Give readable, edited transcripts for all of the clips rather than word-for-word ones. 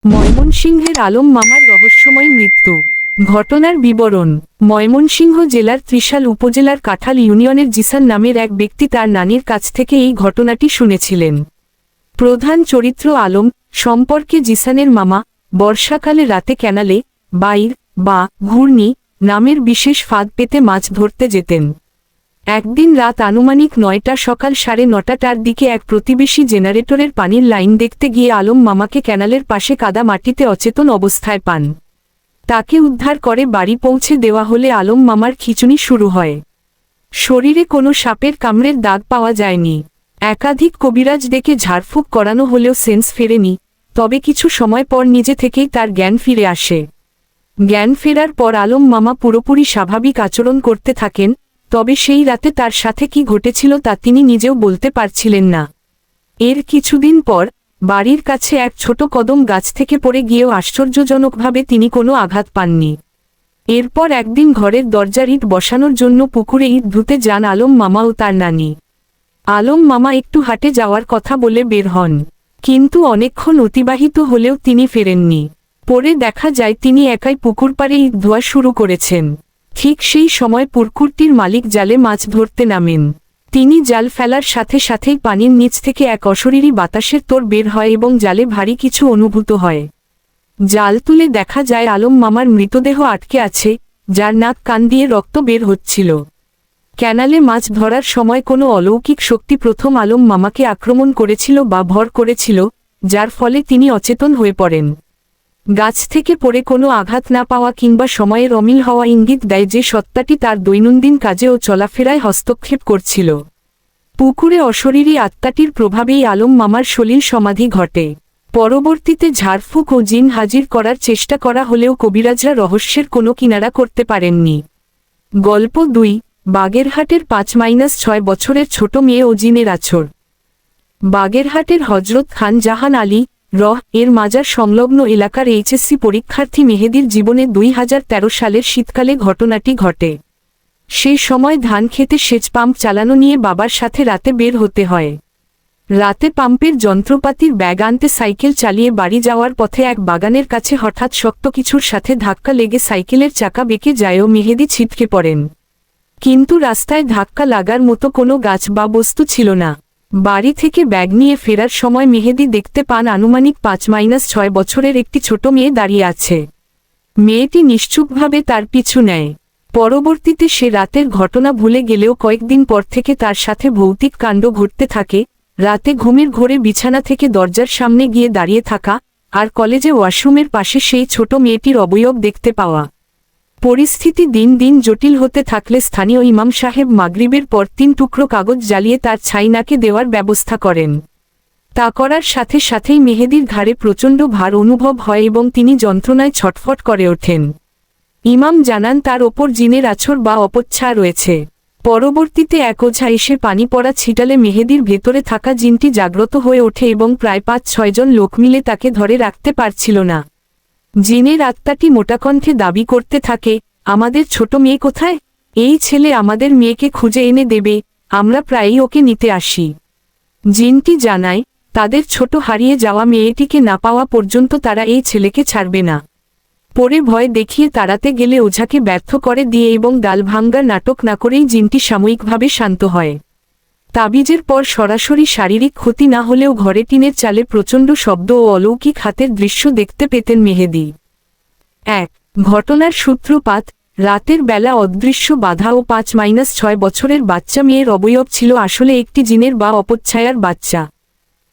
ময়মনসিংহের আলম মামার রহস্যময় মৃত্যু। ঘটনার বিবরণ। ময়মনসিংহ জেলার ত্রিশাল উপজেলার কাঁঠাল ইউনিয়নের জিসান নামের এক ব্যক্তি তার নানির কাছ থেকে এই ঘটনাটি শুনেছিলেন। প্রধান চরিত্র আলম সম্পর্কে জিসানের মামা বর্ষাকালে রাতে ক্যানালে বাইর বা ঘূর্ণি নামের বিশেষ ফাঁদ পেতে মাছ ধরতে যেতেন। একদিন রাত আনুমানিক ৯টা সকাল ৯:৩০টার দিকে এক প্রতিবেশী জেনারেটরের পানির লাইন দেখতে গিয়ে আলম মামাকে ক্যানালের পাশে কাদা মাটিতে অচেতন অবস্থায় পান। তাকে উদ্ধার করে বাড়ি পৌঁছে দেওয়া হলে আলম মামার খিঁচুনি শুরু হয়। শরীরে কোনো সাপের কামড়ের দাগ পাওয়া যায়নি। একাধিক কবিরাজ ডেকে ঝাড়ফুঁক করানো হলেও সেন্স ফেরেনি। তবে কিছু সময় পর নিজে থেকেই তার জ্ঞান ফিরে আসে। জ্ঞান ফেরার পর আলম মামা পুরোপুরি স্বাভাবিক আচরণ করতে থাকেন। তবে সেই রাতে তার সাথে কি ঘটেছিল তা তিনি নিজেও বলতে পারছিলেন না। এর কিছুদিন পর বাড়ির কাছে এক ছোট কদম গাছ থেকে পড়ে গিয়েও আশ্চর্যজনকভাবে তিনি কোনো আঘাত পাননি। এরপর একদিন ঘরের দরজার ইট বসানোর জন্য পুকুরে ইট ধুতে যান আলম মামা ও তার নানি। আলম মামা একটু হাঁটে যাওয়ার কথা বলে বের হন, কিন্তু অনেকক্ষণ অতিবাহিত হলেও তিনি ফেরেননি। পরে দেখা যায় তিনি একাই পুকুর পাড়ে ইট ধোয়া শুরু করেছেন। ঠিক সেই সময় পুকুরটির মালিক জালে মাছ ধরতে নামেন। তিনি জাল ফেলার সাথে সাথেই পানির নিচ থেকে এক অশরীরী বাতাসের তোড় বের হয় এবং জালে ভারী কিছু অনুভূত হয়। জাল তুলে দেখা যায় আলম মামার মৃতদেহ আটকে আছে, যার নাক কান দিয়ে রক্ত বের হচ্ছিল। ক্যানালে মাছ ধরার সময় কোনো অলৌকিক শক্তি প্রথম আলম মামাকে আক্রমণ করেছিল বা ভর করেছিল, যার ফলে তিনি অচেতন হয়ে পড়েন। গাছ থেকে পড়ে কোনো আঘাত না পাওয়া কিংবা সময়ের অমিল হওয়া ইঙ্গিত দেয় যে সত্তাটি তার দৈনন্দিন কাজে ও চলাফেরায় হস্তক্ষেপ করছিল। পুকুরে অশরীরী আত্মাটির প্রভাবেই আলম মামার সলিল সমাধি ঘটে। পরবর্তীতে ঝাড়ফুঁক ও জিন হাজির করার চেষ্টা করা হলেও কবিরাজরা রহস্যের কোনো কিনারা করতে পারেননি। গল্প ২ বাগেরহাটের ৫-৬ বছরের ছোট মেয়ে ও জিনের আছর। বাগেরহাটের হজরত খান জাহান আলী এর মাজার সংলগ্ন এলাকার এইচএসসি পরীক্ষার্থী মেহেদীর জীবনে ২০১৩ সালের শীতকালে ঘটনাটি ঘটে। সে সময় ধান খেতে সেচ পাম্প চালানো নিয়ে বাবার সাথে রাতে বের হতে হয়। রাতে পাম্পের যন্ত্রপাতির ব্যাগ আনতে সাইকেল চালিয়ে বাড়ি যাওয়ার পথে এক বাগানের কাছে হঠাৎ শক্ত কিছুর সাথে ধাক্কা লেগে সাইকেলের চাকা বেঁকে যায় ও মেহেদী ছিটকে পড়েন। কিন্তু রাস্তায় ধাক্কা লাগার মতো কোনো গাছ বা বস্তু ছিল না। বাড়ি থেকে ব্যাগ নিয়ে ফেরার সময় মেহেদী দেখতে পান আনুমানিক ৫-৬ বছরের একটি ছোট মেয়ে দাঁড়িয়ে আছে। মেয়েটি নিশ্চুপভাবে তার পিছু নেয়। পরবর্তীতে সে রাতের ঘটনা ভুলে গেলেও কয়েকদিন পর থেকে তার সাথে ভৌতিক কাণ্ড ঘটতে থাকে। রাতে ঘুমের ঘোরে বিছানা থেকে দরজার সামনে গিয়ে দাঁড়িয়ে থাকা, আর কলেজে ওয়াশরুমের পাশে সেই ছোট মেয়েটির অবয়ব দেখতে পাওয়া। পরিস্থিতি দিন দিন জটিল হতে থাকলে স্থানীয় ইমাম সাহেব মাগরিবের পর ৩ টুকরো কাগজ জ্বালিয়ে তার ছাই নাকে দেওয়ার ব্যবস্থা করেন। তা করার সাথে সাথেই মেহেদীর ঘাড়ে প্রচণ্ড ভার অনুভব হয় এবং তিনি যন্ত্রণায় ছটফট করে ওঠেন। ইমাম জানান তার ওপর জিনের আছর বা অপচ্ছা রয়েছে। পরবর্তীতে এক ওঝা এসে পানি পড়া ছিটালে মেহেদীর ভেতরে থাকা জিনটি জাগ্রত হয়ে ওঠে এবং প্রায় ৫-৬ জন লোক মিলে তাকে ধরে রাখতে পারছিল না। জিনের আত্মাটি মোটাকণ্ঠে দাবি করতে থাকে, আমাদের ছোট মেয়ে কোথায়? এই ছেলে আমাদের মেয়েকে খুঁজে এনে দেবে, আমরা প্রায়ই ওকে নিতে আসি। জিনটি জানায়, তাদের ছোট হারিয়ে যাওয়া মেয়েটিকে না পাওয়া পর্যন্ত তারা এই ছেলেকে ছাড়বে না। পরে ভয় দেখিয়ে তাড়াতে গেলে ওঝাকে ব্যর্থ করে দিয়ে এবং ডালভাঙ্গার নাটক না করেই জিনটি সাময়িকভাবে শান্ত হয়। তাবিজের পর সরাসরি শারীরিক ক্ষতি না হলেও ঘরে টিনের চালে প্রচণ্ড শব্দ ও অলৌকিক হাতের দৃশ্য দেখতে পেতেন মেহেদী। ১ ঘটনার সূত্রপাত। রাতের বেলা অদৃশ্য বাধা ও ৫-৬ বছরের বাচ্চা মেয়ের অবয়ব ছিল আসলে একটি জিনের বা অপচ্ছায়ার বাচ্চা।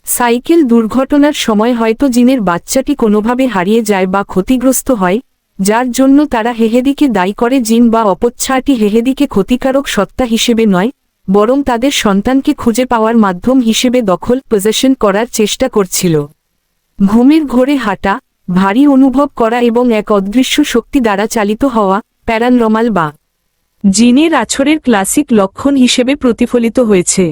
সাইকেল দুর্ঘটনার সময় হয়তো জিনের বাচ্চাটি কোনোভাবে হারিয়ে যায় বা ক্ষতিগ্রস্ত হয়, যার জন্য তারা হেহেদীকে দায়ী করে। জিন বা অপচ্ছায়াটি হেহেদীকে ক্ষতিকারক সত্তা হিসেবে নয়, বরং তাদের সন্তানকে খুঁজে পাওয়ার মাধ্যম হিসেবে পজেশন করার চেষ্টা করছিল। ঘুমের ঘোরে হাঁটা, ভারী অনুভব করা এবং এক অদৃশ্য শক্তি দ্বারা চালিত হওয়া প্যারানরমাল বা জিনের আছরের ক্লাসিক লক্ষণ হিসেবে প্রতিফলিত হয়েছে।